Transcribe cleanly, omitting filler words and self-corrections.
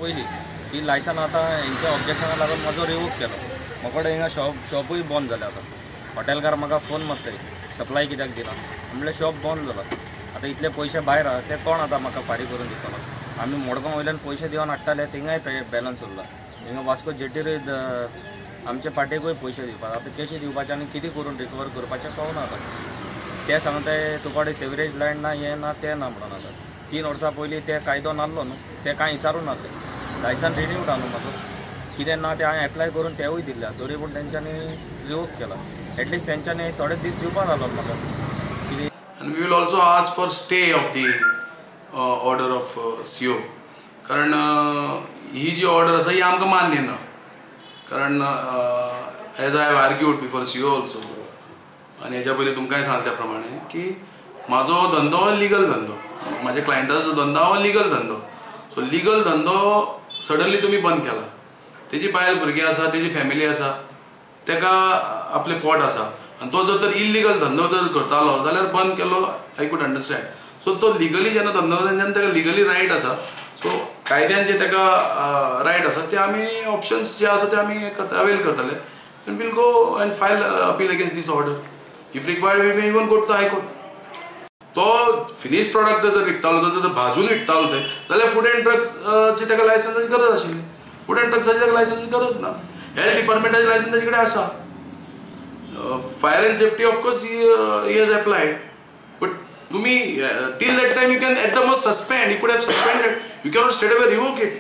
पयलीं ती लायसन आतां हेंच्या ऑब्जेक्शना लागून म्हाजो रिवोक केलो. म्हाका हिंगा शॉपूय बंद जालें आतां. हॉटेलकार म्हाका फोन मारताय सप्लाय कित्याक दिना म्हणल्यार शॉप बंद जाला. आतां इतले पयशे भायर आहा ते कोण आतां म्हाका फारीक करून दितलो. आमी मडगांव वयल्यान पयशे दिवन हाडटाले थिंगाय बॅलन्स उरला. हिंगा वास्को जेटीर आमचे पाटेकूय पयशे दिवपाक आतां कशें दिवपाचें आनी कितें करून रिकवर करपाचें कळना आतां. ते सांगताय तुका सेवरेज लँड ना हें ना तें ना म्हणून. आतां 3 वर्सां पयलीं ते कायदो नासलो न्हू ते कांय विचारूं नासले. लायसन रिन्यूड आहा न्हू म्हाजो कितें ना ते हांवें एप्लाय करून तेवूय दिल्ल्या तरी पूण तेंच्यांनी रिवोक केला. एटलिस्ट तेंच्यांनी थोडे दीस दिवपाक लागलो म्हाका कितें. And we will also ask for stay of the order of CO. कारण ही जी ऑर्डर आसा ही आमकां मान्य ना. कारण as I have argued before CO also आनी हेच्या पयलीं तुमकांय सांगले त्या प्रमाणे की म्हाजो धंदो हो लिगल धंदो. म्हाज्या क्लायंटाचो धंदो हो लिगल धंदो. सो लिगल धंदो सडनली तुमी बंद केला. तेजी बायल भुरगीं आसा तेजी फॅमिली आसा तेका आपले पोट आसा आनी तो जर तर इल्लिगल धंदो जर करतालो जाल्यार बंद केलो आय कूड अंडरस्टँड. सो तो लिगली जेन्ना धंदो तेन्ना तेका लिगली रायट आसा. सो कायद्यान जे तेका रायट आसा ते आमी ऑप्शन्स जे आसा ते आमी अवेल करतले. And we'll go and file appeal against this order. If required we may even go to the High Court. तो फिनिश प्रॉडक्ट जर विकतालो जर भाजून विकतालो ते जाल्यार फूड एंड ड्रग्सची तेका लायसन्साची गरज आशिल्ली. फूड एंड ड्रग्साची तेका लायसन्साची गरज ना. हेल्थ डिपार्टमेंटाची लायसन्स तेजे कडेन आसा. Fire end safety of course he has applied, but till that time you can at the most suspend. You could have suspended. You cannot straight away revoke it.